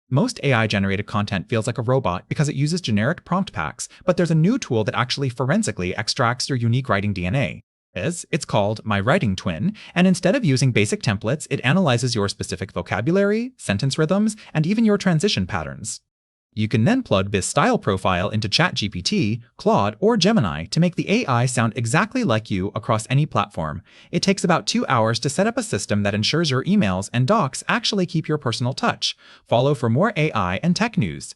Most AI-generated content feels like a robot because it uses generic prompt packs, but there's a new tool that actually forensically extracts your unique writing DNA. It's called MyWritingTwin, and instead of using basic templates, it analyzes your specific vocabulary, sentence rhythms, and even your transition patterns. You can then plug this style profile into ChatGPT, Claude, or Gemini to make the AI sound exactly like you across any platform. It takes about 2 hours to set up a system that ensures your emails and docs actually keep your personal touch. Follow for more AI and tech news.